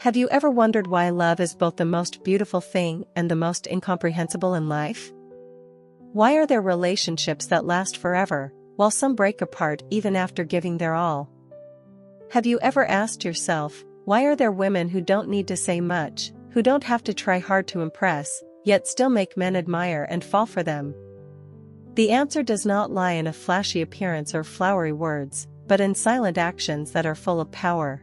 Have you ever wondered why love is both the most beautiful thing and the most incomprehensible in life? Why are there relationships that last forever, while some break apart even after giving their all? Have you ever asked yourself, why are there women who don't need to say much, who don't have to try hard to impress, yet still make men admire and fall for them? The answer does not lie in a flashy appearance or flowery words, but in silent actions that are full of power.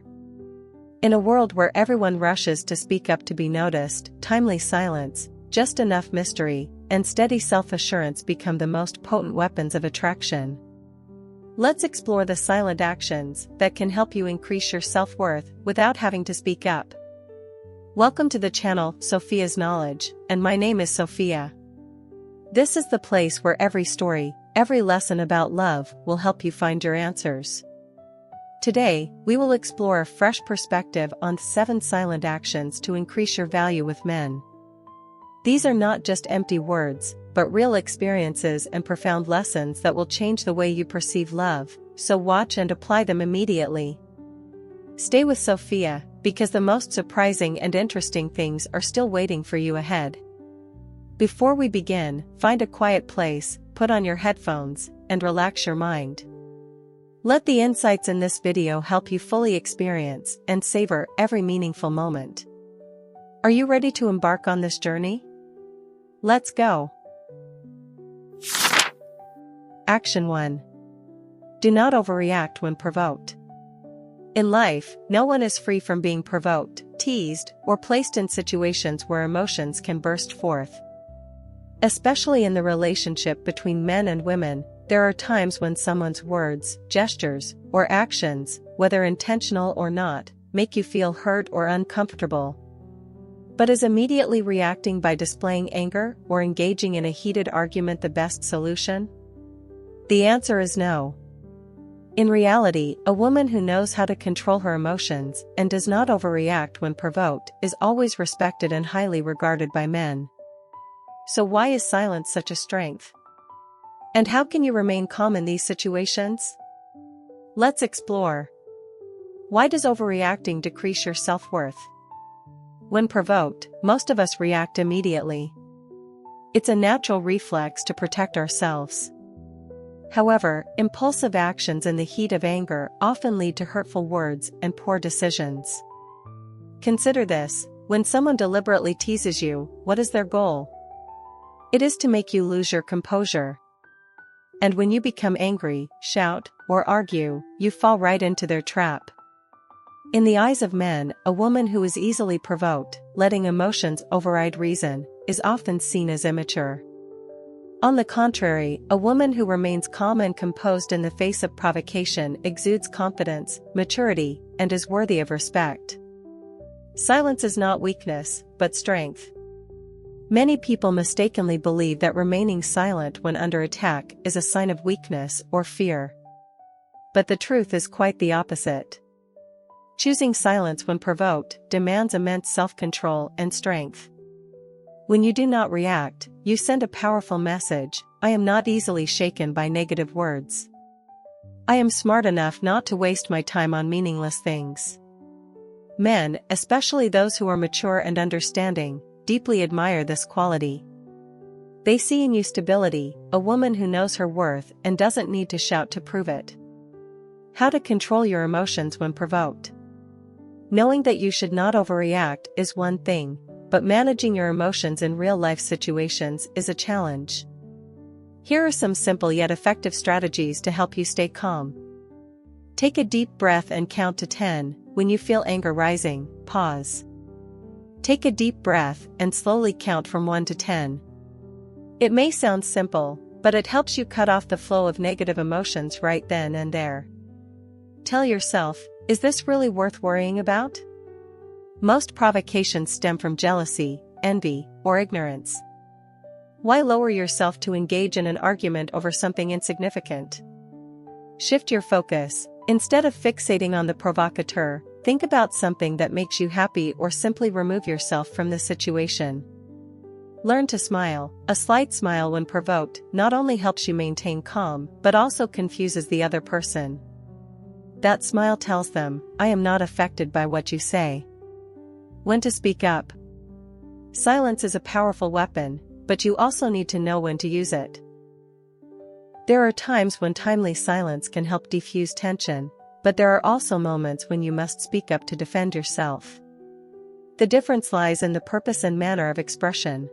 In a world where everyone rushes to speak up to be noticed, timely silence, just enough mystery, and steady self-assurance become the most potent weapons of attraction. Let's explore the silent actions that can help you increase your self-worth without having to speak up. Welcome to the channel, Sophia's Knowledge, and my name is Sophia. This is the place where every story, every lesson about love will help you find your answers. Today, we will explore a fresh perspective on 7 silent actions to increase your value with men. These are not just empty words, but real experiences and profound lessons that will change the way you perceive love, so watch and apply them immediately. Stay with Sophia, because the most surprising and interesting things are still waiting for you ahead. Before we begin, find a quiet place, put on your headphones, and relax your mind. Let the insights in this video help you fully experience and savor every meaningful moment. Are you ready to embark on this journey? Let's go! Action 1. Do not overreact when provoked. In life, no one is free from being provoked, teased, or placed in situations where emotions can burst forth. Especially in the relationship between men and women, there are times when someone's words, gestures, or actions, whether intentional or not, make you feel hurt or uncomfortable. But is immediately reacting by displaying anger or engaging in a heated argument the best solution? The answer is no. In reality, a woman who knows how to control her emotions and does not overreact when provoked is always respected and highly regarded by men. So why is silence such a strength? And how can you remain calm in these situations? Let's explore. Why does overreacting decrease your self-worth? When provoked, most of us react immediately. It's a natural reflex to protect ourselves. However, impulsive actions in the heat of anger often lead to hurtful words and poor decisions. Consider this: when someone deliberately teases you, what is their goal? It is to make you lose your composure. And when you become angry, shout, or argue, you fall right into their trap. In the eyes of men, a woman who is easily provoked, letting emotions override reason, is often seen as immature. On the contrary, a woman who remains calm and composed in the face of provocation exudes confidence, maturity, and is worthy of respect. Silence is not weakness, but strength. Many people mistakenly believe that remaining silent when under attack is a sign of weakness or fear. But the truth is quite the opposite. Choosing silence when provoked demands immense self-control and strength. When you do not react, you send a powerful message: I am not easily shaken by negative words. I am smart enough not to waste my time on meaningless things. Men, especially those who are mature and understanding, deeply admire this quality. They see in you stability, a woman who knows her worth and doesn't need to shout to prove it. How to control your emotions when provoked. Knowing that you should not overreact is one thing, but managing your emotions in real-life situations is a challenge. Here are some simple yet effective strategies to help you stay calm. Take a deep breath and count to 10. When you feel anger rising, pause. Take a deep breath and slowly count from 1 to 10. It may sound simple, but it helps you cut off the flow of negative emotions right then and there. Tell yourself, is this really worth worrying about? Most provocations stem from jealousy, envy, or ignorance. Why lower yourself to engage in an argument over something insignificant? Shift your focus. Instead of fixating on the provocateur, think about something that makes you happy or simply remove yourself from the situation. Learn to smile. A slight smile when provoked not only helps you maintain calm, but also confuses the other person. That smile tells them, I am not affected by what you say. When to speak up. Silence is a powerful weapon, but you also need to know when to use it. There are times when timely silence can help defuse tension, but there are also moments when you must speak up to defend yourself. The difference lies in the purpose and manner of expression.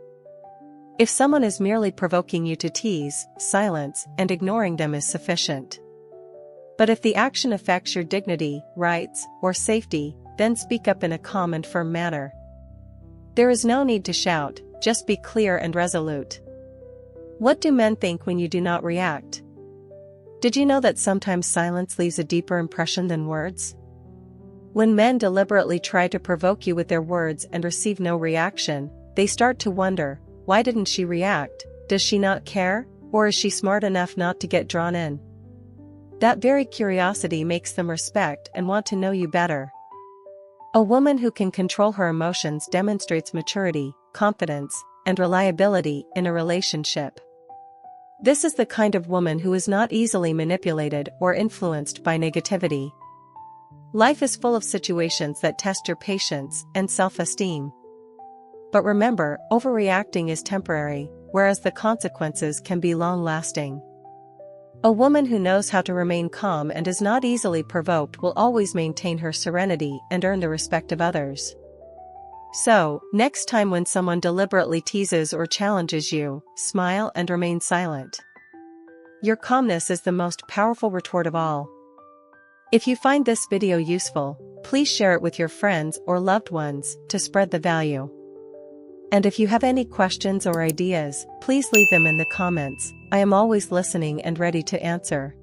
If someone is merely provoking you to tease, silence and ignoring them is sufficient. But if the action affects your dignity, rights, or safety, then speak up in a calm and firm manner. There is no need to shout, just be clear and resolute. What do men think when you do not react? Did you know that sometimes silence leaves a deeper impression than words? When men deliberately try to provoke you with their words and receive no reaction, they start to wonder, why didn't she react? Does she not care? Or is she smart enough not to get drawn in? That very curiosity makes them respect and want to know you better. A woman who can control her emotions demonstrates maturity, confidence, and reliability in a relationship. This is the kind of woman who is not easily manipulated or influenced by negativity. Life is full of situations that test your patience and self-esteem. But remember, overreacting is temporary, whereas the consequences can be long-lasting. A woman who knows how to remain calm and is not easily provoked will always maintain her serenity and earn the respect of others. So, next time when someone deliberately teases or challenges you, smile and remain silent. Your calmness is the most powerful retort of all. If you find this video useful, please share it with your friends or loved ones to spread the value. And if you have any questions or ideas, please leave them in the comments. I am always listening and ready to answer.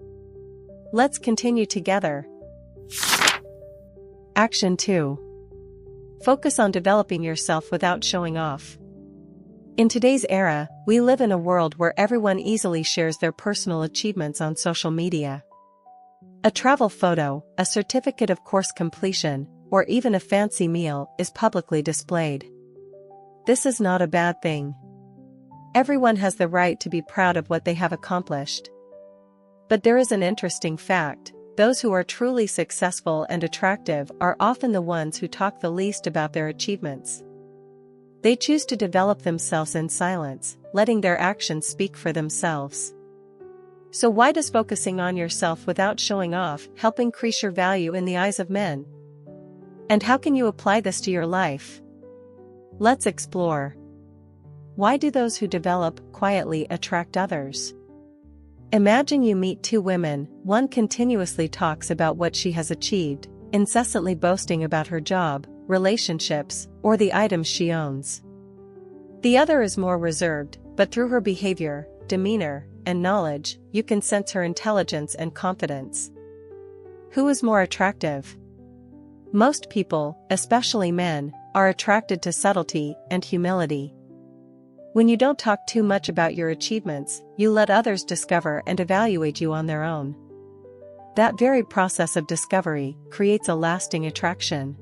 Let's continue together. Action 2. Focus on developing yourself without showing off. In today's era, we live in a world where everyone easily shares their personal achievements on social media. A travel photo, a certificate of course completion, or even a fancy meal is publicly displayed. This is not a bad thing. Everyone has the right to be proud of what they have accomplished. But there is an interesting fact: those who are truly successful and attractive are often the ones who talk the least about their achievements. They choose to develop themselves in silence, letting their actions speak for themselves. So why does focusing on yourself without showing off help increase your value in the eyes of men? And how can you apply this to your life? Let's explore. Why do those who develop quietly attract others? Imagine you meet two women, one continuously talks about what she has achieved, incessantly boasting about her job, relationships, or the items she owns. The other is more reserved, but through her behavior, demeanor, and knowledge, you can sense her intelligence and confidence. Who is more attractive? Most people, especially men, are attracted to subtlety and humility. When you don't talk too much about your achievements, you let others discover and evaluate you on their own. That very process of discovery creates a lasting attraction.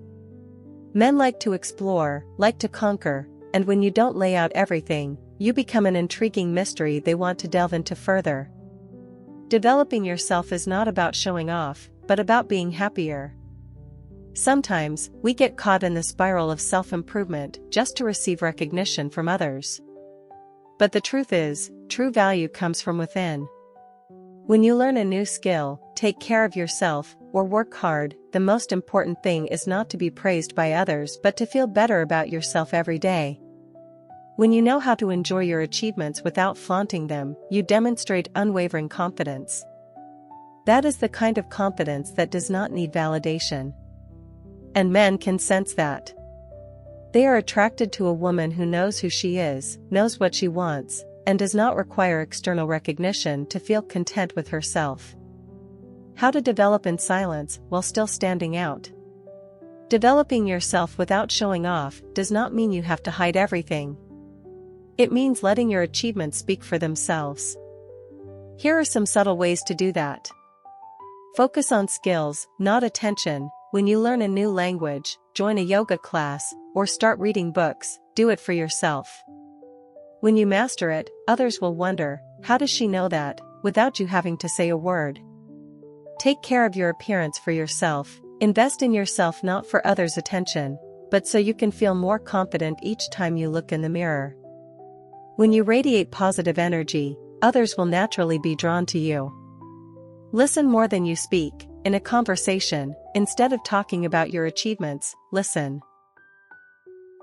Men like to explore, like to conquer, and when you don't lay out everything, you become an intriguing mystery they want to delve into further. Developing yourself is not about showing off, but about being happier. Sometimes, we get caught in the spiral of self-improvement just to receive recognition from others. But the truth is, true value comes from within. When you learn a new skill, take care of yourself, or work hard, the most important thing is not to be praised by others but to feel better about yourself every day. When you know how to enjoy your achievements without flaunting them, you demonstrate unwavering confidence. That is the kind of confidence that does not need validation. And men can sense that. They are attracted to a woman who knows who she is, knows what she wants, and does not require external recognition to feel content with herself. How to develop in silence while still standing out. Developing yourself without showing off does not mean you have to hide everything. It means letting your achievements speak for themselves. Here are some subtle ways to do that. Focus on skills, not attention. When you learn a new language, join a yoga class, or start reading books, do it for yourself. When you master it, others will wonder, how does she know that, without you having to say a word? Take care of your appearance for yourself. Invest in yourself not for others' attention, but so you can feel more confident each time you look in the mirror. When you radiate positive energy, others will naturally be drawn to you. Listen more than you speak. In a conversation, instead of talking about your achievements, listen.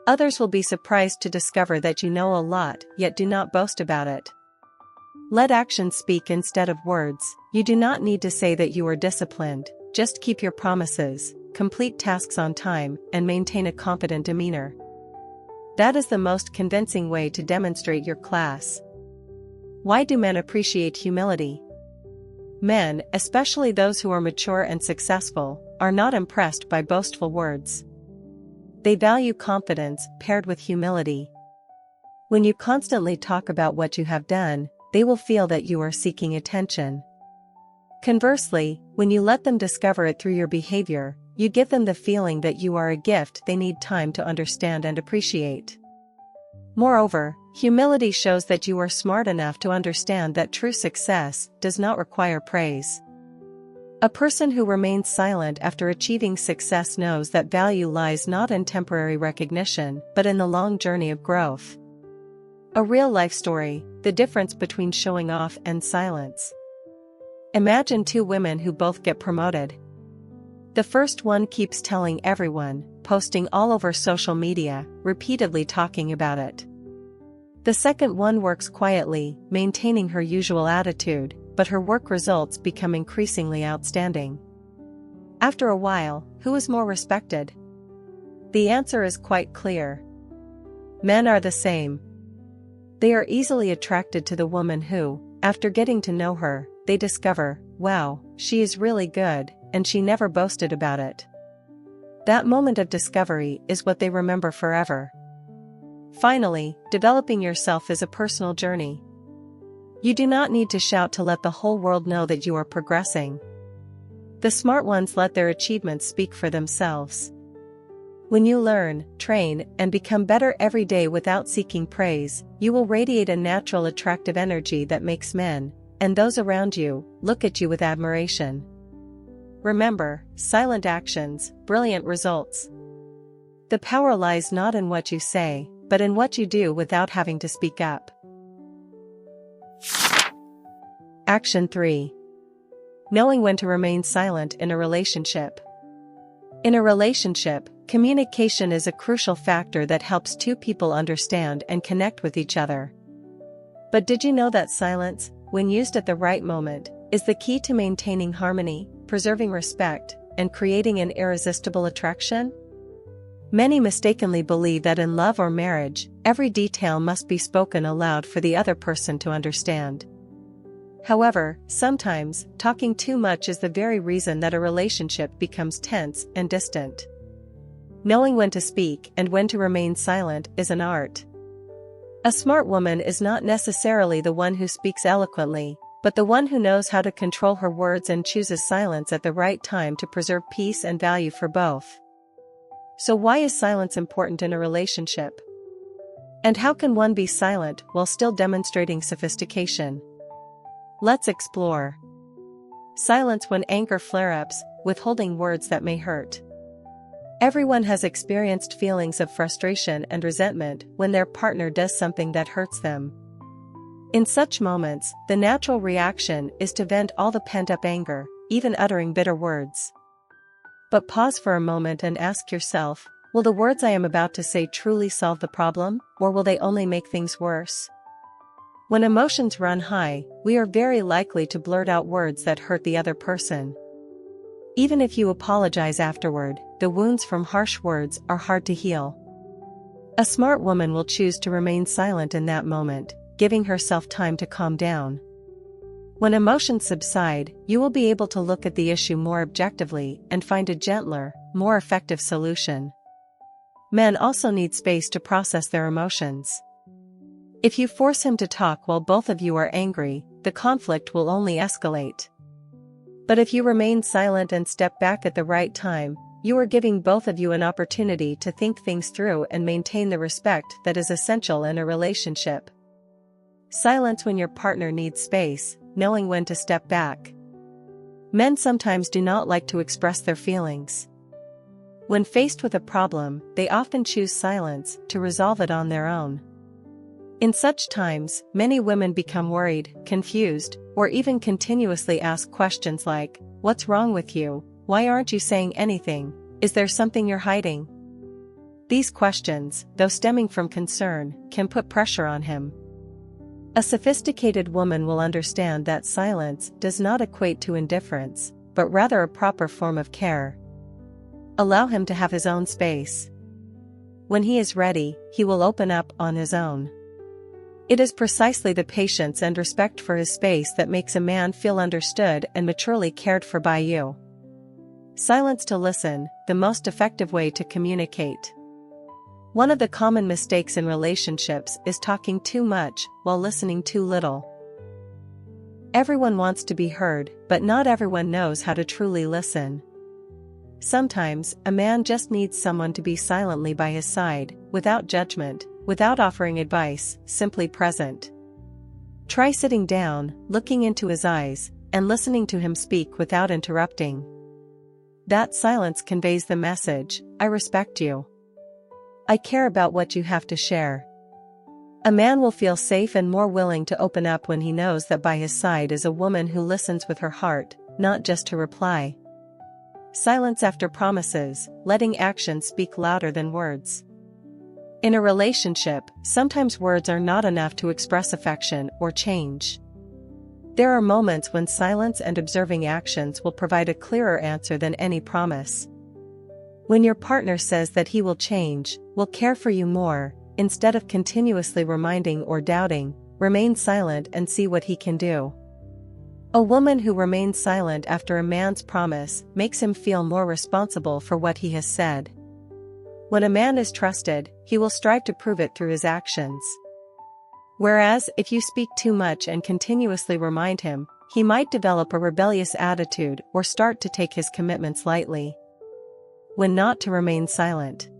Others will be surprised to discover that you know a lot, yet do not boast about it. Let actions speak instead of words. You do not need to say that you are disciplined, just keep your promises, complete tasks on time, and maintain a confident demeanor. That is the most convincing way to demonstrate your class. Why do men appreciate humility? Men, especially those who are mature and successful, are not impressed by boastful words. They value confidence paired with humility. When you constantly talk about what you have done, they will feel that you are seeking attention. Conversely, when you let them discover it through your behavior, you give them the feeling that you are a gift they need time to understand and appreciate. Moreover, humility shows that you are smart enough to understand that true success does not require praise. A person who remains silent after achieving success knows that value lies not in temporary recognition, but in the long journey of growth. A real-life story: the difference between showing off and silence. Imagine two women who both get promoted. The first one keeps telling everyone, posting all over social media, repeatedly talking about it. The second one works quietly, maintaining her usual attitude, but her work results become increasingly outstanding. After a while, who is more respected? The answer is quite clear. Men are the same. They are easily attracted to the woman who, after getting to know her, they discover, wow, she is really good, and she never boasted about it. That moment of discovery is what they remember forever. Finally, developing yourself is a personal journey. You do not need to shout to let the whole world know that you are progressing. The smart ones let their achievements speak for themselves. When you learn, train, and become better every day without seeking praise, you will radiate a natural attractive energy that makes men, and those around you, look at you with admiration. Remember, silent actions, brilliant results. The power lies not in what you say, but in what you do without having to speak up. Action 3. Knowing when to remain silent in a relationship. In a relationship, communication is a crucial factor that helps two people understand and connect with each other. But did you know that silence, when used at the right moment, is the key to maintaining harmony, preserving respect, and creating an irresistible attraction? Many mistakenly believe that in love or marriage, every detail must be spoken aloud for the other person to understand. However, sometimes, talking too much is the very reason that a relationship becomes tense and distant. Knowing when to speak and when to remain silent is an art. A smart woman is not necessarily the one who speaks eloquently, but the one who knows how to control her words and chooses silence at the right time to preserve peace and value for both. So why is silence important in a relationship? And how can one be silent while still demonstrating sophistication? Let's explore. Silence when anger flare-ups, withholding words that may hurt. Everyone has experienced feelings of frustration and resentment when their partner does something that hurts them. In such moments, the natural reaction is to vent all the pent-up anger, even uttering bitter words. But pause for a moment and ask yourself, will the words I am about to say truly solve the problem, or will they only make things worse? When emotions run high, we are very likely to blurt out words that hurt the other person. Even if you apologize afterward, the wounds from harsh words are hard to heal. A smart woman will choose to remain silent in that moment, giving herself time to calm down. When emotions subside, you will be able to look at the issue more objectively and find a gentler, more effective solution. Men also need space to process their emotions. If you force him to talk while both of you are angry, the conflict will only escalate. But if you remain silent and step back at the right time, you are giving both of you an opportunity to think things through and maintain the respect that is essential in a relationship. Silence when your partner needs space, knowing when to step back. Men sometimes do not like to express their feelings. When faced with a problem, they often choose silence to resolve it on their own. In such times, many women become worried, confused, or even continuously ask questions like, "What's wrong with you? Why aren't you saying anything? Is there something you're hiding?" These questions, though stemming from concern, can put pressure on him. A sophisticated woman will understand that silence does not equate to indifference, but rather a proper form of care. Allow him to have his own space. When he is ready, he will open up on his own. It is precisely the patience and respect for his space that makes a man feel understood and maturely cared for by you. Silence to listen, the most effective way to communicate. One of the common mistakes in relationships is talking too much while listening too little. Everyone wants to be heard, but not everyone knows how to truly listen. Sometimes, a man just needs someone to be silently by his side, without judgment, without offering advice, simply present. Try sitting down, looking into his eyes, and listening to him speak without interrupting. That silence conveys the message, "I respect you. I care about what you have to share." A man will feel safe and more willing to open up when he knows that by his side is a woman who listens with her heart, not just to reply. Silence after promises, letting actions speak louder than words. In a relationship, sometimes words are not enough to express affection or change. There are moments when silence and observing actions will provide a clearer answer than any promise. When your partner says that he will change, will care for you more, instead of continuously reminding or doubting, remain silent and see what he can do. A woman who remains silent after a man's promise makes him feel more responsible for what he has said. When a man is trusted, he will strive to prove it through his actions. Whereas, if you speak too much and continuously remind him, he might develop a rebellious attitude or start to take his commitments lightly. When not to remain silent.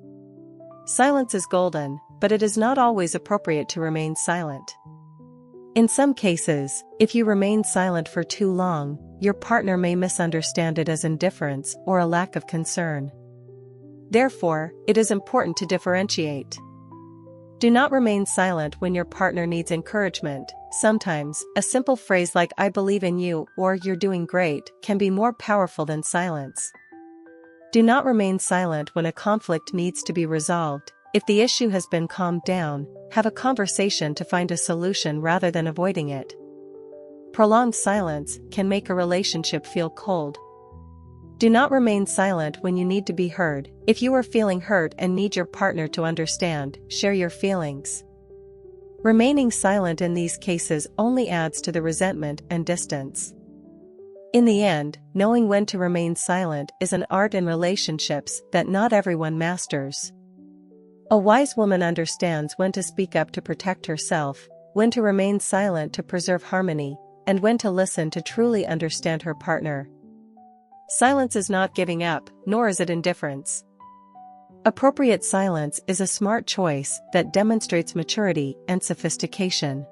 Silence is golden, but it is not always appropriate to remain silent. In some cases, if you remain silent for too long, your partner may misunderstand it as indifference or a lack of concern. Therefore, it is important to differentiate. Do not remain silent when your partner needs encouragement. Sometimes, a simple phrase like "I believe in you" or "You're doing great" can be more powerful than silence. Do not remain silent when a conflict needs to be resolved. If the issue has been calmed down, have a conversation to find a solution rather than avoiding it. Prolonged silence can make a relationship feel cold. Do not remain silent when you need to be heard. If you are feeling hurt and need your partner to understand, share your feelings. Remaining silent in these cases only adds to the resentment and distance. In the end, knowing when to remain silent is an art in relationships that not everyone masters. A wise woman understands when to speak up to protect herself, when to remain silent to preserve harmony, and when to listen to truly understand her partner. Silence is not giving up, nor is it indifference. Appropriate silence is a smart choice that demonstrates maturity and sophistication.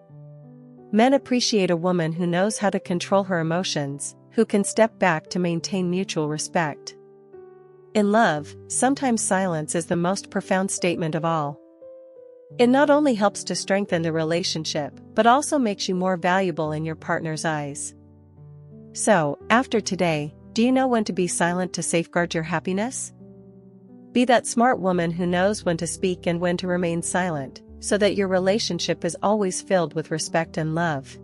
Men appreciate a woman who knows how to control her emotions, who can step back to maintain mutual respect. In love, sometimes silence is the most profound statement of all. It not only helps to strengthen the relationship, but also makes you more valuable in your partner's eyes. So, after today, do you know when to be silent to safeguard your happiness? Be that smart woman who knows when to speak and when to remain silent, so that your relationship is always filled with respect and love.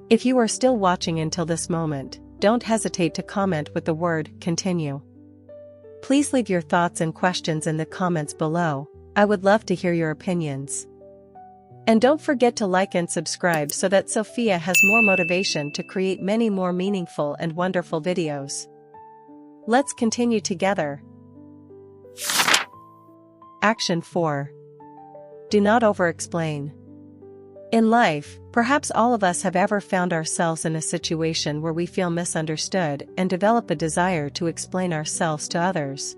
If you are still watching until this moment, don't hesitate to comment with the word "continue." Please leave your thoughts and questions in the comments below. I would love to hear your opinions. And don't forget to like and subscribe so that Sophia has more motivation to create many more meaningful and wonderful videos. Let's continue together. Action 4. Do not over-explain. In life, perhaps all of us have ever found ourselves in a situation where we feel misunderstood and develop a desire to explain ourselves to others.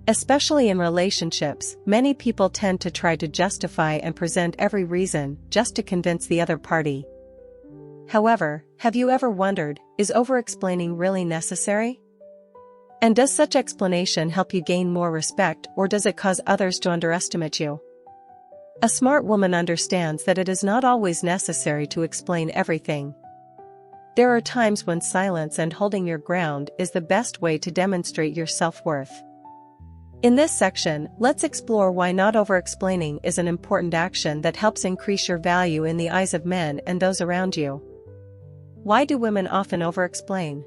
Especially in relationships, many people tend to try to justify and present every reason just to convince the other party. However, have you ever wondered, is over-explaining really necessary? And does such explanation help you gain more respect, or does it cause others to underestimate you? A smart woman understands that it is not always necessary to explain everything. There are times when silence and holding your ground is the best way to demonstrate your self-worth. In this section, let's explore why not over-explaining is an important action that helps increase your value in the eyes of men and those around you. Why do women often over-explain?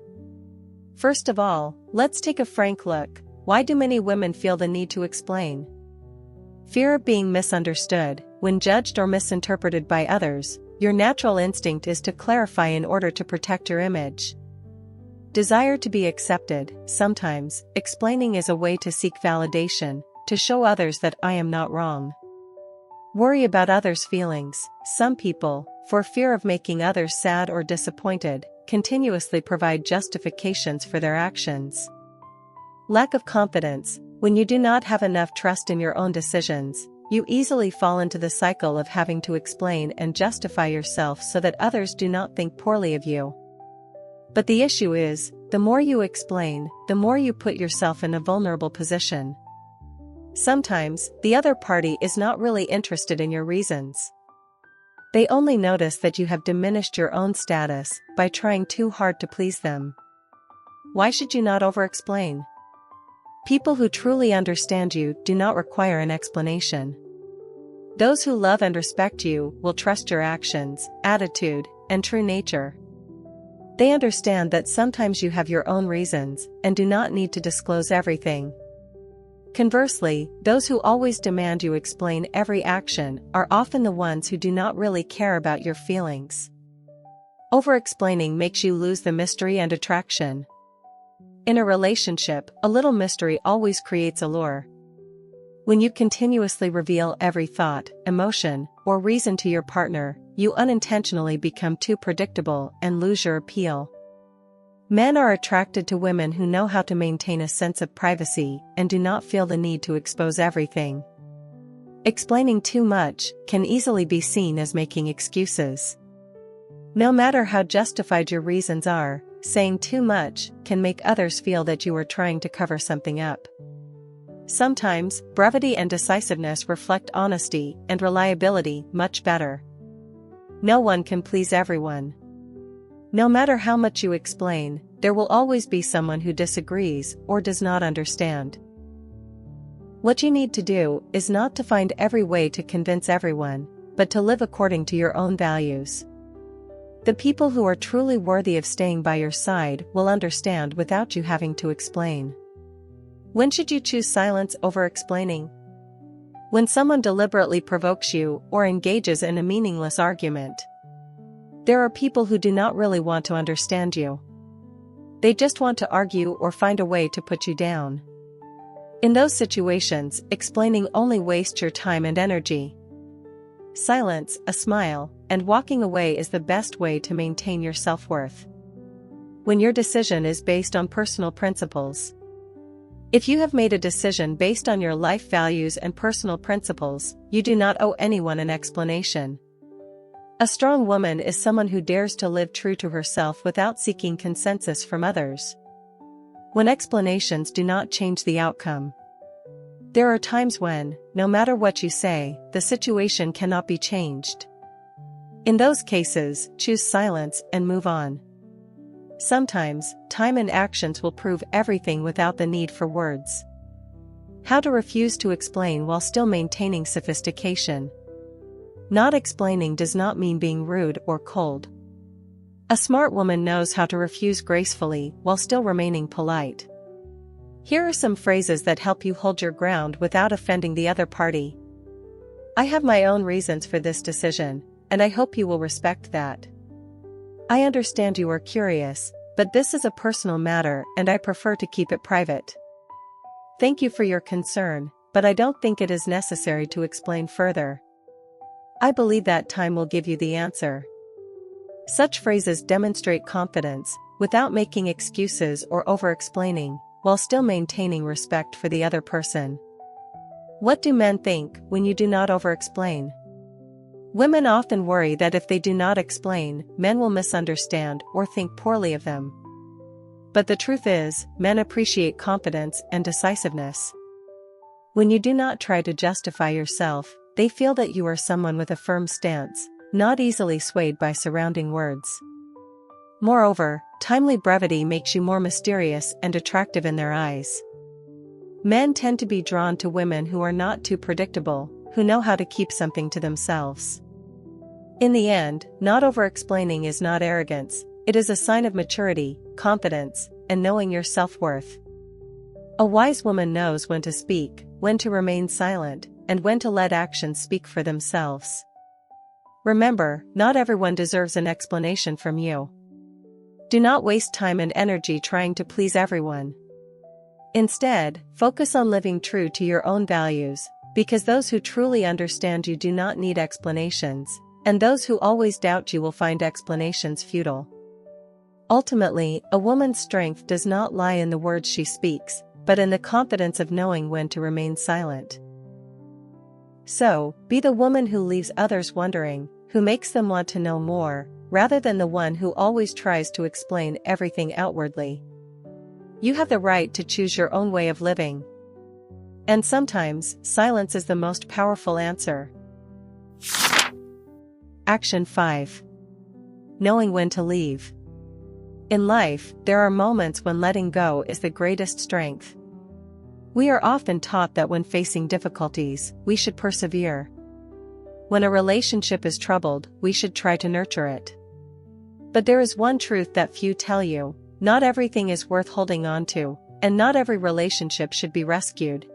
First of all, let's take a frank look. Why do many women feel the need to explain? Fear of being misunderstood. When judged or misinterpreted by others, your natural instinct is to clarify in order to protect your image. Desire to be accepted. Sometimes, explaining is a way to seek validation, to show others that I am not wrong. Worry about others' feelings. Some people, for fear of making others sad or disappointed, continuously provide justifications for their actions. Lack of confidence. When you do not have enough trust in your own decisions, you easily fall into the cycle of having to explain and justify yourself so that others do not think poorly of you. But the issue is, the more you explain, the more you put yourself in a vulnerable position. Sometimes, the other party is not really interested in your reasons. They only notice that you have diminished your own status by trying too hard to please them. Why should you not over-explain? People who truly understand you do not require an explanation. Those who love and respect you will trust your actions, attitude, and true nature. They understand that sometimes you have your own reasons and do not need to disclose everything. Conversely, those who always demand you explain every action are often the ones who do not really care about your feelings. Over-explaining makes you lose the mystery and attraction. In a relationship, a little mystery always creates allure. When you continuously reveal every thought, emotion, or reason to your partner, you unintentionally become too predictable and lose your appeal. Men are attracted to women who know how to maintain a sense of privacy and do not feel the need to expose everything. Explaining too much can easily be seen as making excuses. No matter how justified your reasons are, saying too much can make others feel that you are trying to cover something up. Sometimes, brevity and decisiveness reflect honesty and reliability much better. No one can please everyone. No matter how much you explain, there will always be someone who disagrees or does not understand. What you need to do is not to find every way to convince everyone, but to live according to your own values. The people who are truly worthy of staying by your side will understand without you having to explain. When should you choose silence over explaining? When someone deliberately provokes you or engages in a meaningless argument. There are people who do not really want to understand you. They just want to argue or find a way to put you down. In those situations, explaining only wastes your time and energy. Silence, a smile, and walking away is the best way to maintain your self-worth. When your decision is based on personal principles. If you have made a decision based on your life values and personal principles, you do not owe anyone an explanation. A strong woman is someone who dares to live true to herself without seeking consensus from others. When explanations do not change the outcome. There are times when, no matter what you say, the situation cannot be changed. In those cases, choose silence and move on. Sometimes, time and actions will prove everything without the need for words. How to refuse to explain while still maintaining sophistication. Not explaining does not mean being rude or cold. A smart woman knows how to refuse gracefully while still remaining polite. Here are some phrases that help you hold your ground without offending the other party. I have my own reasons for this decision, and I hope you will respect that. I understand you are curious, but this is a personal matter and I prefer to keep it private. Thank you for your concern, but I don't think it is necessary to explain further. I believe that time will give you the answer. Such phrases demonstrate confidence, without making excuses or over-explaining, while still maintaining respect for the other person. What do men think when you do not over-explain? Women often worry that if they do not explain, men will misunderstand or think poorly of them. But the truth is, men appreciate confidence and decisiveness. When you do not try to justify yourself, they feel that you are someone with a firm stance, not easily swayed by surrounding words. Moreover, timely brevity makes you more mysterious and attractive in their eyes. Men tend to be drawn to women who are not too predictable, who know how to keep something to themselves. In the end, not over-explaining is not arrogance, it is a sign of maturity, confidence, and knowing your self-worth. A wise woman knows when to speak, when to remain silent, and when to let actions speak for themselves. Remember, not everyone deserves an explanation from you. Do not waste time and energy trying to please everyone. Instead, focus on living true to your own values, because those who truly understand you do not need explanations, and those who always doubt you will find explanations futile. Ultimately, a woman's strength does not lie in the words she speaks, but in the confidence of knowing when to remain silent. So, be the woman who leaves others wondering, who makes them want to know more, rather than the one who always tries to explain everything outwardly. You have the right to choose your own way of living. And sometimes, silence is the most powerful answer. Action 5. Knowing when to leave. In life, there are moments when letting go is the greatest strength. We are often taught that when facing difficulties, we should persevere. When a relationship is troubled, we should try to nurture it. But there is one truth that few tell you: not everything is worth holding on to, and not every relationship should be rescued.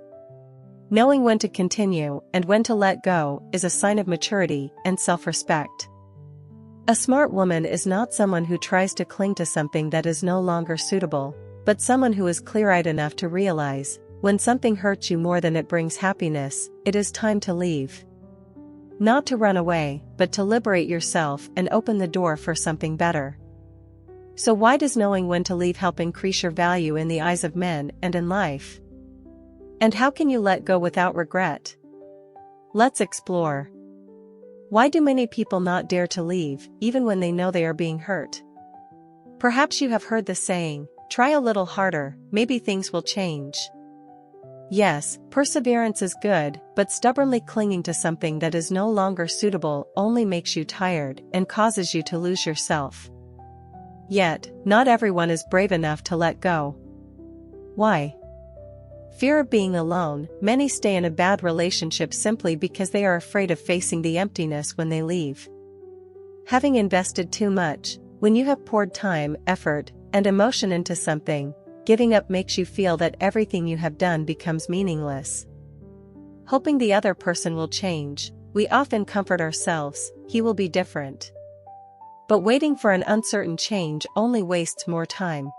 Knowing when to continue and when to let go is a sign of maturity and self-respect. A smart woman is not someone who tries to cling to something that is no longer suitable, but someone who is clear-eyed enough to realize, when something hurts you more than it brings happiness, it is time to leave. Not to run away, but to liberate yourself and open the door for something better. So why does knowing when to leave help increase your value in the eyes of men and in life? And how can you let go without regret? Let's explore. Why do many people not dare to leave, even when they know they are being hurt? Perhaps you have heard the saying, "Try a little harder, maybe things will change." Yes, perseverance is good, but stubbornly clinging to something that is no longer suitable only makes you tired and causes you to lose yourself. Yet, not everyone is brave enough to let go. Why? Fear of being alone. Many stay in a bad relationship simply because they are afraid of facing the emptiness when they leave. Having invested too much, when you have poured time, effort, and emotion into something, giving up makes you feel that everything you have done becomes meaningless. Hoping the other person will change, we often comfort ourselves, he will be different. But waiting for an uncertain change only wastes more time.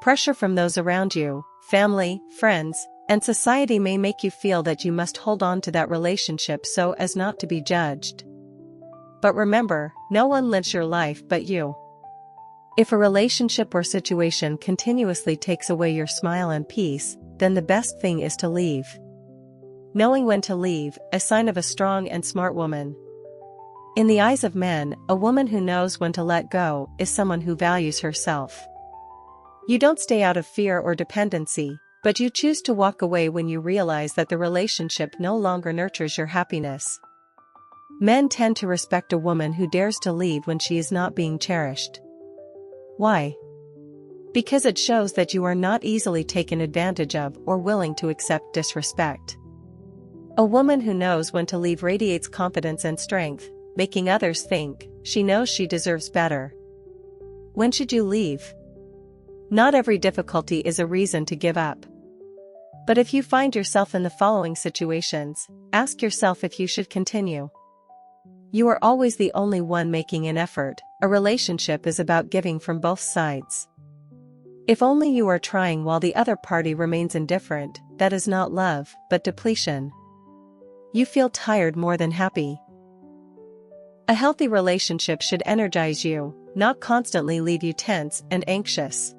Pressure from those around you, family, friends, and society may make you feel that you must hold on to that relationship so as not to be judged. But remember, no one lives your life but you. If a relationship or situation continuously takes away your smile and peace, then the best thing is to leave. Knowing when to leave, a sign of a strong and smart woman. In the eyes of men, a woman who knows when to let go is someone who values herself. You don't stay out of fear or dependency, but you choose to walk away when you realize that the relationship no longer nurtures your happiness. Men tend to respect a woman who dares to leave when she is not being cherished. Why? Because it shows that you are not easily taken advantage of or willing to accept disrespect. A woman who knows when to leave radiates confidence and strength, making others think she knows she deserves better. When should you leave? Not every difficulty is a reason to give up. But if you find yourself in the following situations, ask yourself if you should continue. You are always the only one making an effort. A relationship is about giving from both sides. If only you are trying while the other party remains indifferent, that is not love, but depletion. You feel tired more than happy. A healthy relationship should energize you, not constantly leave you tense and anxious.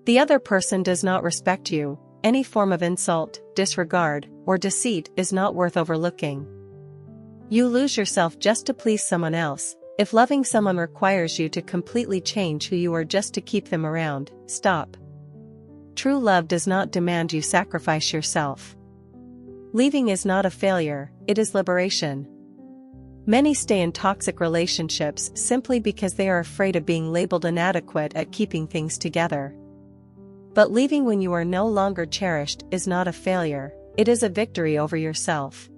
The other person does not respect you. Any form of insult, disregard, or deceit is not worth overlooking. You lose yourself just to please someone else. If loving someone requires you to completely change who you are just to keep them around, stop. True love does not demand you sacrifice yourself. Leaving is not a failure, it is liberation. Many stay in toxic relationships simply because they are afraid of being labeled inadequate at keeping things together. But leaving when you are no longer cherished is not a failure, it is a victory over yourself.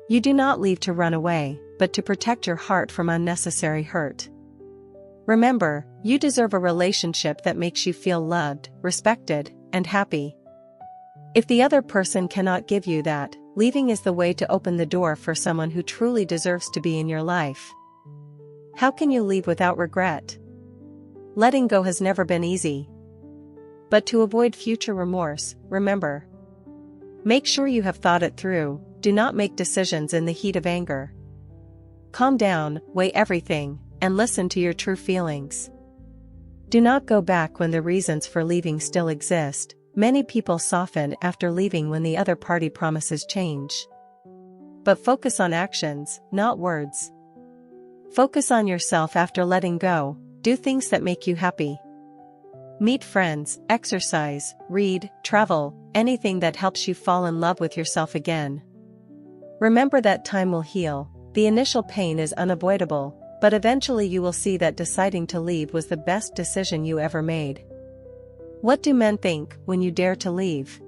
You do not leave to run away, but to protect your heart from unnecessary hurt. Remember, you deserve a relationship that makes you feel loved, respected, and happy. If the other person cannot give you that, leaving is the way to open the door for someone who truly deserves to be in your life. How can you leave without regret? Letting go has never been easy. But to avoid future remorse, remember. Make sure you have thought it through, do not make decisions in the heat of anger. Calm down, weigh everything, and listen to your true feelings. Do not go back when the reasons for leaving still exist. Many people soften after leaving when the other party promises change. But focus on actions, not words. Focus on yourself after letting go, do things that make you happy. Meet friends, exercise, read, travel, anything that helps you fall in love with yourself again. Remember that time will heal, the initial pain is unavoidable, but eventually you will see that deciding to leave was the best decision you ever made. What do men think when you dare to leave?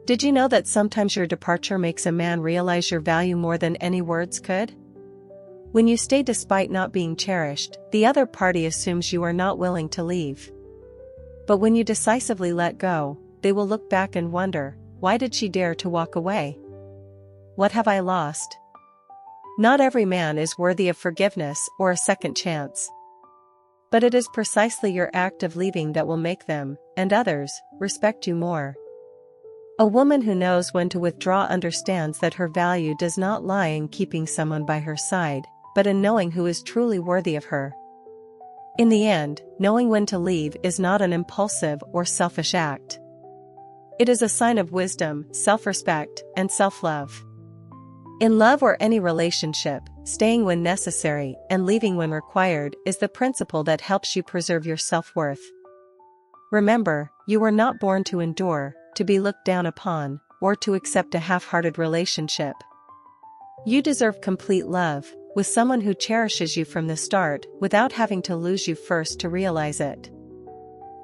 Did you know that sometimes your departure makes a man realize your value more than any words could? When you stay despite not being cherished, the other party assumes you are not willing to leave. But when you decisively let go, they will look back and wonder, why did she dare to walk away? What have I lost? Not every man is worthy of forgiveness or a second chance. But it is precisely your act of leaving that will make them, and others, respect you more. A woman who knows when to withdraw understands that her value does not lie in keeping someone by her side, but in knowing who is truly worthy of her. In the end, knowing when to leave is not an impulsive or selfish act. It is a sign of wisdom, self-respect, and self-love. In love or any relationship, staying when necessary and leaving when required is the principle that helps you preserve your self-worth. Remember, you were not born to endure, to be looked down upon, or to accept a half-hearted relationship. You deserve complete love, with someone who cherishes you from the start, without having to lose you first to realize it.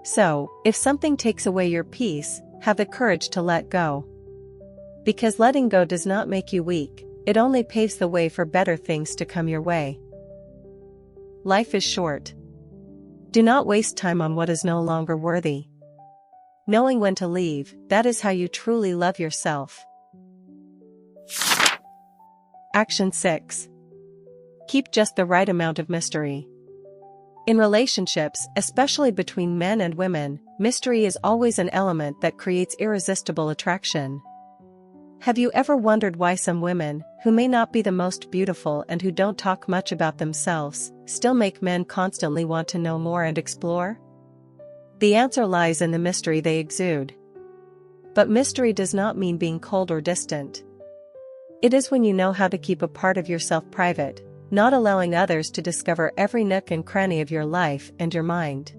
So, if something takes away your peace, have the courage to let go. Because letting go does not make you weak, it only paves the way for better things to come your way. Life is short. Do not waste time on what is no longer worthy. Knowing when to leave, that is how you truly love yourself. Action 6. Keep just the right amount of mystery. In relationships, especially between men and women, mystery is always an element that creates irresistible attraction. Have you ever wondered why some women, who may not be the most beautiful and who don't talk much about themselves, still make men constantly want to know more and explore? The answer lies in the mystery they exude. But mystery does not mean being cold or distant. It is when you know how to keep a part of yourself private, not allowing others to discover every nook and cranny of your life and your mind.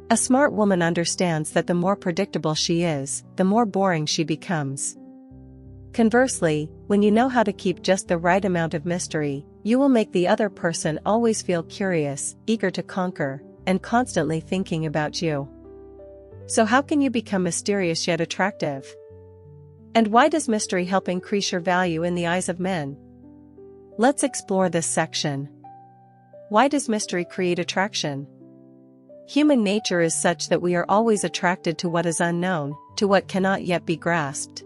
A smart woman understands that the more predictable she is, the more boring she becomes. Conversely, when you know how to keep just the right amount of mystery, you will make the other person always feel curious, eager to conquer, and constantly thinking about you. So how can you become mysterious yet attractive? And why does mystery help increase your value in the eyes of men? Let's explore this section. Why does mystery create attraction? Human nature is such that we are always attracted to what is unknown, to what cannot yet be grasped.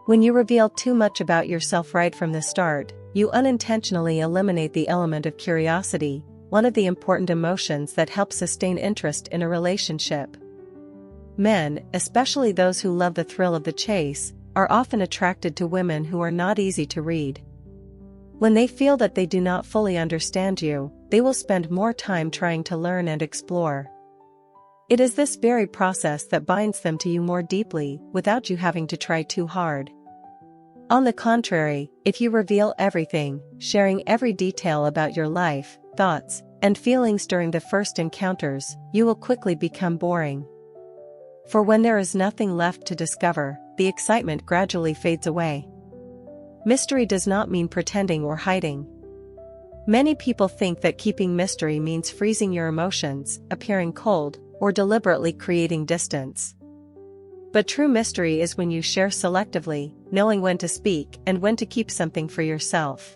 When you reveal too much about yourself right from the start, you unintentionally eliminate the element of curiosity, one of the important emotions that help sustain interest in a relationship. Men, especially those who love the thrill of the chase, are often attracted to women who are not easy to read. When they feel that they do not fully understand you, they will spend more time trying to learn and explore. It is this very process that binds them to you more deeply, without you having to try too hard. On the contrary, if you reveal everything, sharing every detail about your life, thoughts, and feelings during the first encounters, you will quickly become boring. For when there is nothing left to discover, the excitement gradually fades away. Mystery does not mean pretending or hiding. Many people think that keeping mystery means freezing your emotions, appearing cold, or deliberately creating distance. But true mystery is when you share selectively, knowing when to speak and when to keep something for yourself.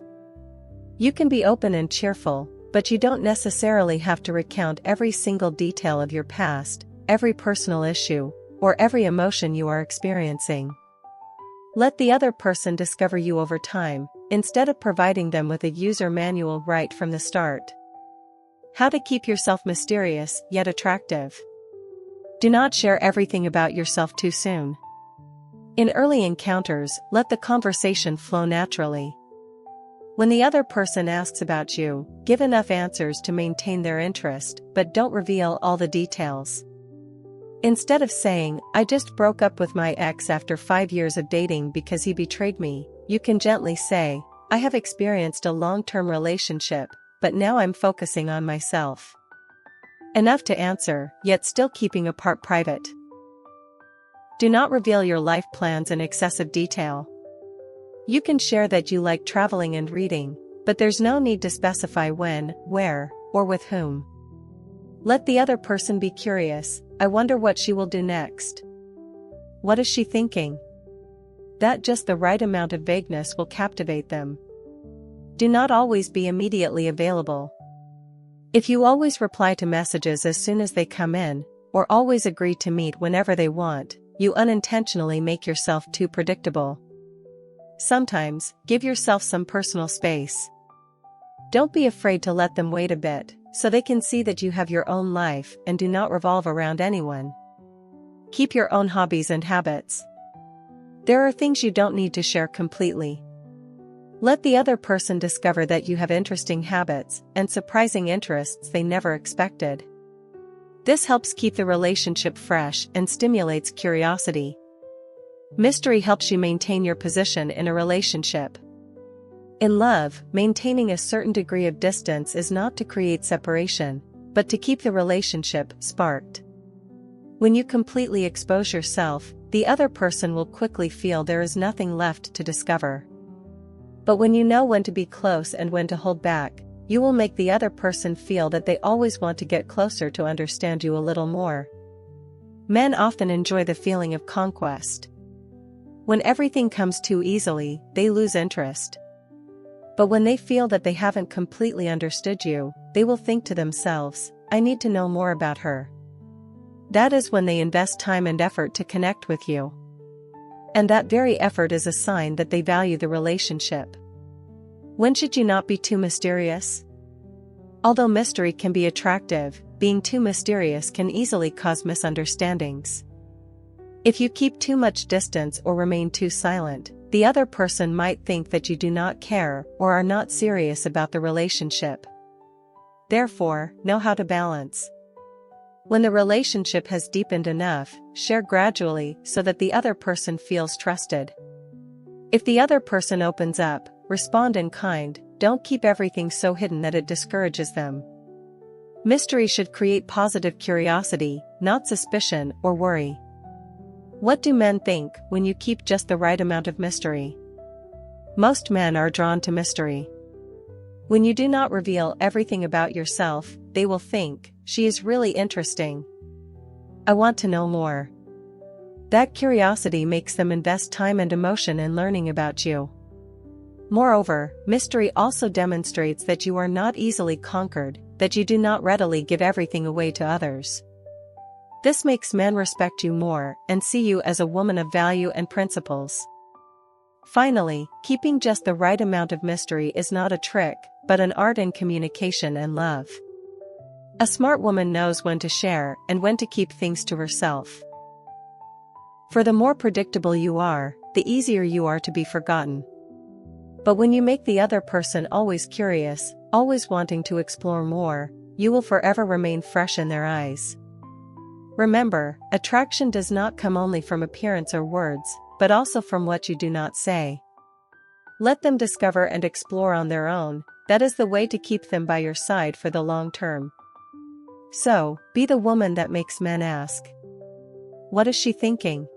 You can be open and cheerful, but you don't necessarily have to recount every single detail of your past, every personal issue, or every emotion you are experiencing. Let the other person discover you over time, instead of providing them with a user manual right from the start. How to keep yourself mysterious yet attractive. Do not share everything about yourself too soon. In early encounters, let the conversation flow naturally. When the other person asks about you, give enough answers to maintain their interest, but don't reveal all the details. Instead of saying, "I just broke up with my ex after 5 years of dating because he betrayed me," you can gently say, "I have experienced a long-term relationship, but now I'm focusing on myself." Enough to answer, yet still keeping a part private. Do not reveal your life plans in excessive detail. You can share that you like traveling and reading, but there's no need to specify when, where, or with whom. Let the other person be curious. I wonder what she will do next. What is she thinking? That just the right amount of vagueness will captivate them. Do not always be immediately available. If you always reply to messages as soon as they come in, or always agree to meet whenever they want, you unintentionally make yourself too predictable. Sometimes, give yourself some personal space. Don't be afraid to let them wait a bit, so they can see that you have your own life and do not revolve around anyone. Keep your own hobbies and habits. There are things you don't need to share completely. Let the other person discover that you have interesting habits and surprising interests they never expected. This helps keep the relationship fresh and stimulates curiosity. Mystery helps you maintain your position in a relationship. In love, maintaining a certain degree of distance is not to create separation, but to keep the relationship sparked. When you completely expose yourself, the other person will quickly feel there is nothing left to discover. But when you know when to be close and when to hold back, you will make the other person feel that they always want to get closer to understand you a little more. Men often enjoy the feeling of conquest. When everything comes too easily, they lose interest. But when they feel that they haven't completely understood you, they will think to themselves, "I need to know more about her." That is when they invest time and effort to connect with you. And that very effort is a sign that they value the relationship. When should you not be too mysterious? Although mystery can be attractive, being too mysterious can easily cause misunderstandings. If you keep too much distance or remain too silent, the other person might think that you do not care or are not serious about the relationship. Therefore, know how to balance. When the relationship has deepened enough, share gradually so that the other person feels trusted. If the other person opens up, respond in kind, don't keep everything so hidden that it discourages them. Mystery should create positive curiosity, not suspicion or worry. What do men think when you keep just the right amount of mystery? Most men are drawn to mystery. When you do not reveal everything about yourself, they will think, "She is really interesting. I want to know more." That curiosity makes them invest time and emotion in learning about you. Moreover, mystery also demonstrates that you are not easily conquered, that you do not readily give everything away to others. This makes men respect you more and see you as a woman of value and principles. Finally, keeping just the right amount of mystery is not a trick, but an art in communication and love. A smart woman knows when to share and when to keep things to herself. For the more predictable you are, the easier you are to be forgotten. But when you make the other person always curious, always wanting to explore more, you will forever remain fresh in their eyes. Remember, attraction does not come only from appearance or words, but also from what you do not say. Let them discover and explore on their own. That is the way to keep them by your side for the long term. So, be the woman that makes men ask, "What is she thinking?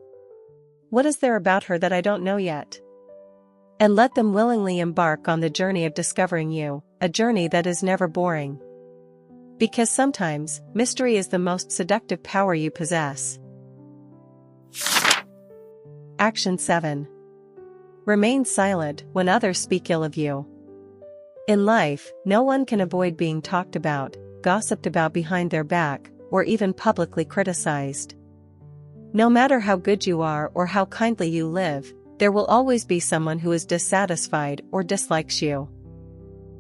What is there about her that I don't know yet?" And let them willingly embark on the journey of discovering you, a journey that is never boring. Because sometimes, mystery is the most seductive power you possess. Action 7. Remain silent when others speak ill of you. In life, no one can avoid being talked about, gossiped about behind their back, or even publicly criticized. No matter how good you are or how kindly you live, there will always be someone who is dissatisfied or dislikes you.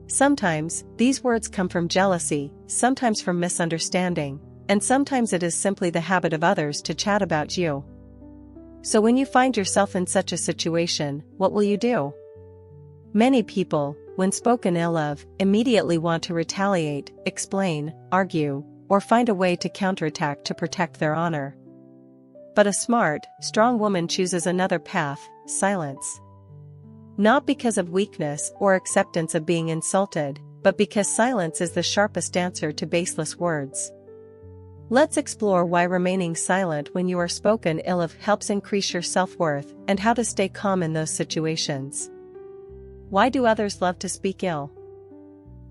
Sometimes, these words come from jealousy, sometimes from misunderstanding, and sometimes it is simply the habit of others to chat about you. So when you find yourself in such a situation, what will you do? Many people, when spoken ill of, immediately want to retaliate, explain, argue, or find a way to counterattack to protect their honor. But a smart, strong woman chooses another path: silence. Not because of weakness or acceptance of being insulted, but because silence is the sharpest answer to baseless words. Let's explore why remaining silent when you are spoken ill of helps increase your self-worth, and how to stay calm in those situations. Why do others love to speak ill?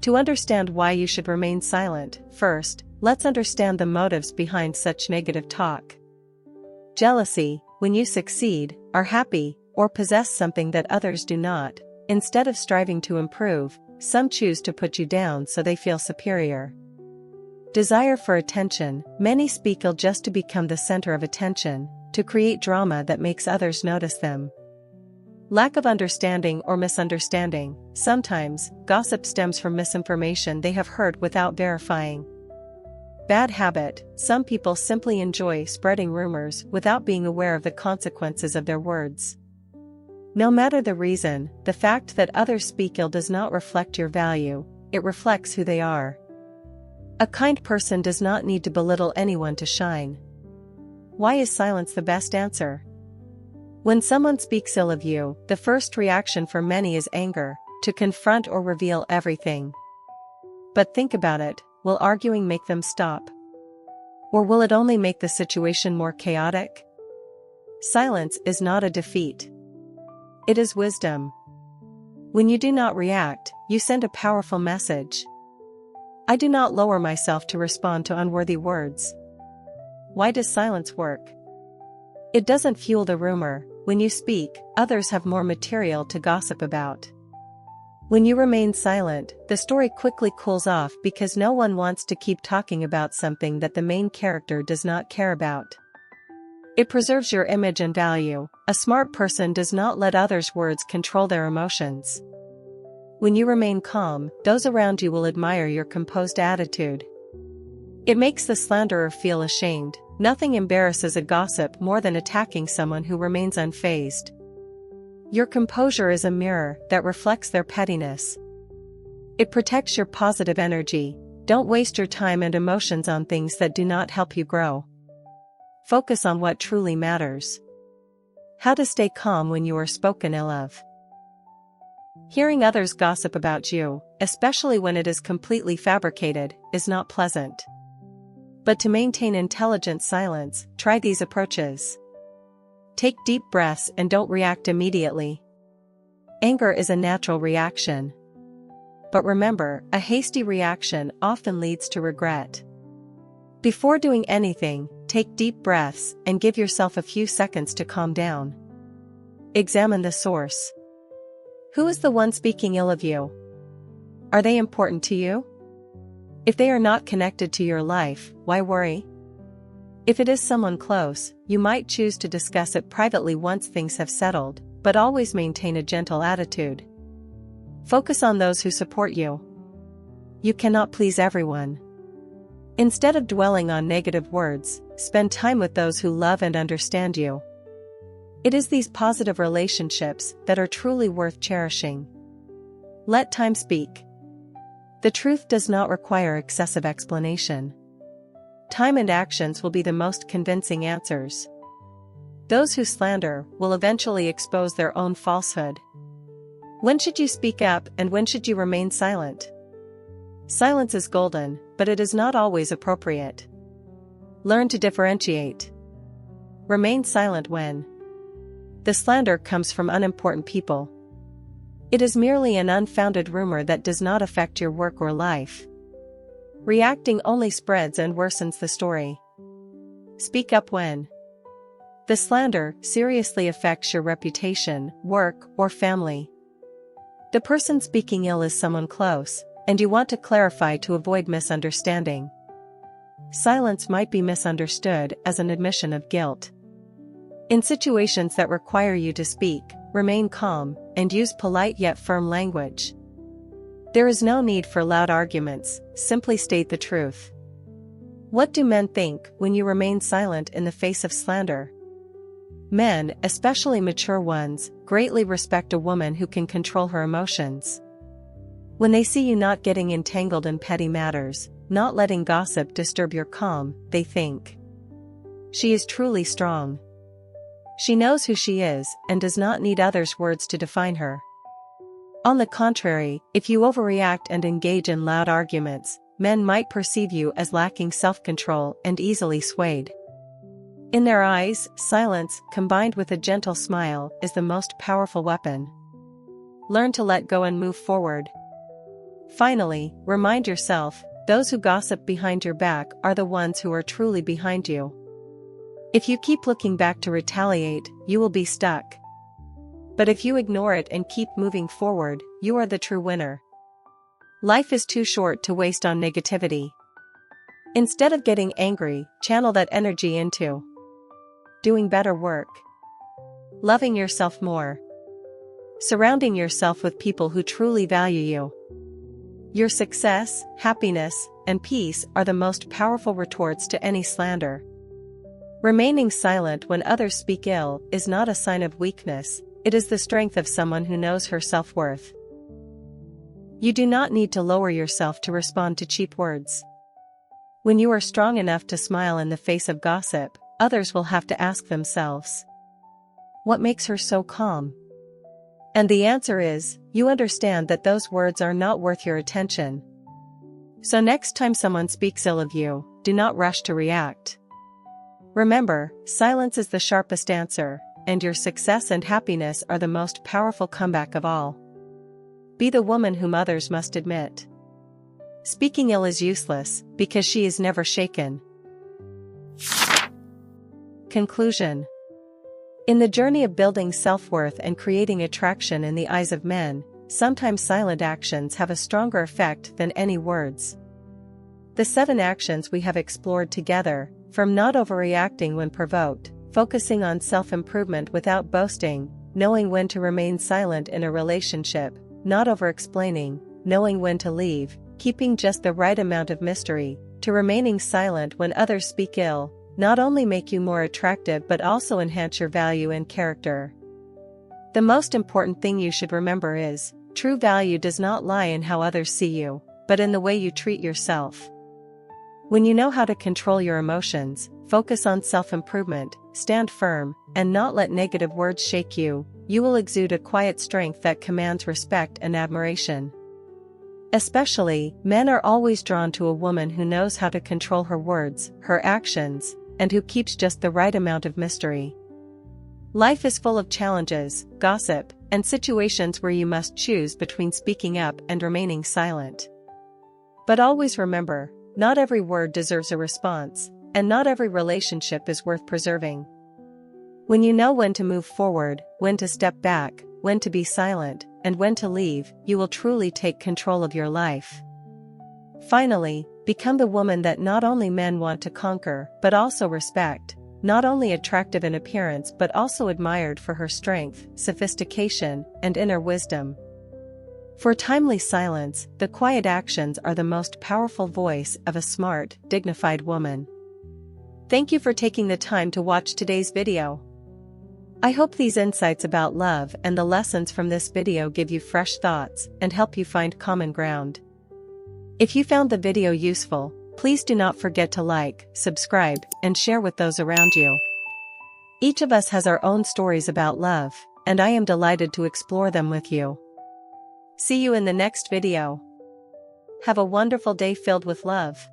To understand why you should remain silent, first, let's understand the motives behind such negative talk. Jealousy, when you succeed, are happy, or possess something that others do not. Instead of striving to improve, some choose to put you down so they feel superior. Desire for attention, many speak ill just to become the center of attention, to create drama that makes others notice them. Lack of understanding or misunderstanding, sometimes, gossip stems from misinformation they have heard without verifying. Bad habit, some people simply enjoy spreading rumors without being aware of the consequences of their words. No matter the reason, the fact that others speak ill does not reflect your value, it reflects who they are. A kind person does not need to belittle anyone to shine. Why is silence the best answer? When someone speaks ill of you, the first reaction for many is anger, to confront or reveal everything. But think about it, will arguing make them stop? Or will it only make the situation more chaotic? Silence is not a defeat. It is wisdom. When you do not react, you send a powerful message. I do not lower myself to respond to unworthy words. Why does silence work? It doesn't fuel the rumor. When you speak, others have more material to gossip about. When you remain silent, the story quickly cools off because no one wants to keep talking about something that the main character does not care about. It preserves your image and value. A smart person does not let others' words control their emotions. When you remain calm, those around you will admire your composed attitude. It makes the slanderer feel ashamed. Nothing embarrasses a gossip more than attacking someone who remains unfazed. Your composure is a mirror that reflects their pettiness. It protects your positive energy. Don't waste your time and emotions on things that do not help you grow. Focus on what truly matters. How to stay calm when you are spoken ill of. Hearing others gossip about you, especially when it is completely fabricated, is not pleasant. But to maintain intelligent silence, try these approaches. Take deep breaths and don't react immediately. Anger is a natural reaction. But remember, a hasty reaction often leads to regret. Before doing anything, take deep breaths and give yourself a few seconds to calm down. Examine the source. Who is the one speaking ill of you? Are they important to you? If they are not connected to your life, why worry? If it is someone close, you might choose to discuss it privately once things have settled, but always maintain a gentle attitude. Focus on those who support you. You cannot please everyone. Instead of dwelling on negative words, spend time with those who love and understand you. It is these positive relationships that are truly worth cherishing. Let time speak. The truth does not require excessive explanation. Time and actions will be the most convincing answers. Those who slander will eventually expose their own falsehood. When should you speak up and when should you remain silent? Silence is golden, but it is not always appropriate. Learn to differentiate. Remain silent when the slander comes from unimportant people. It is merely an unfounded rumor that does not affect your work or life. Reacting only spreads and worsens the story. Speak up when the slander seriously affects your reputation, work, or family. The person speaking ill is someone close, and you want to clarify to avoid misunderstanding. Silence might be misunderstood as an admission of guilt. In situations that require you to speak, remain calm, and use polite yet firm language. There is no need for loud arguments, simply state the truth. What do men think when you remain silent in the face of slander? Men, especially mature ones, greatly respect a woman who can control her emotions. When they see you not getting entangled in petty matters, not letting gossip disturb your calm, they think, she is truly strong. She knows who she is and does not need others' words to define her. On the contrary, if you overreact and engage in loud arguments, men might perceive you as lacking self-control and easily swayed. In their eyes, silence, combined with a gentle smile, is the most powerful weapon. Learn to let go and move forward. Finally, remind yourself, those who gossip behind your back are the ones who are truly behind you. If you keep looking back to retaliate, you will be stuck. But if you ignore it and keep moving forward, you are the true winner. Life is too short to waste on negativity. Instead of getting angry, channel that energy into doing better work, loving yourself more, surrounding yourself with people who truly value you. Your success, happiness, and peace are the most powerful retorts to any slander. Remaining silent when others speak ill is not a sign of weakness, it is the strength of someone who knows her self-worth. You do not need to lower yourself to respond to cheap words. When you are strong enough to smile in the face of gossip, others will have to ask themselves, what makes her so calm? And the answer is, you understand that those words are not worth your attention. So next time someone speaks ill of you, do not rush to react. Remember, silence is the sharpest answer, and your success and happiness are the most powerful comeback of all. Be the woman whom others must admit. Speaking ill is useless, because she is never shaken. Conclusion. In the journey of building self-worth and creating attraction in the eyes of men, sometimes silent actions have a stronger effect than any words. The 7 actions we have explored together, from not overreacting when provoked, focusing on self-improvement without boasting, knowing when to remain silent in a relationship, not over-explaining, knowing when to leave, keeping just the right amount of mystery, to remaining silent when others speak ill, not only make you more attractive but also enhance your value and character. The most important thing you should remember is, true value does not lie in how others see you, but in the way you treat yourself. When you know how to control your emotions, focus on self-improvement, stand firm, and not let negative words shake you, you will exude a quiet strength that commands respect and admiration. Especially, men are always drawn to a woman who knows how to control her words, her actions, and who keeps just the right amount of mystery. Life is full of challenges, gossip, and situations where you must choose between speaking up and remaining silent. But always remember, not every word deserves a response, and not every relationship is worth preserving. When you know when to move forward, when to step back, when to be silent, and when to leave, you will truly take control of your life. Finally, become the woman that not only men want to conquer but also respect, not only attractive in appearance but also admired for her strength, sophistication, and inner wisdom. For timely silence, the quiet actions are the most powerful voice of a smart, dignified woman. Thank you for taking the time to watch today's video. I hope these insights about love and the lessons from this video give you fresh thoughts and help you find common ground. If you found the video useful, please do not forget to like, subscribe, and share with those around you. Each of us has our own stories about love, and I am delighted to explore them with you. See you in the next video. Have a wonderful day filled with love.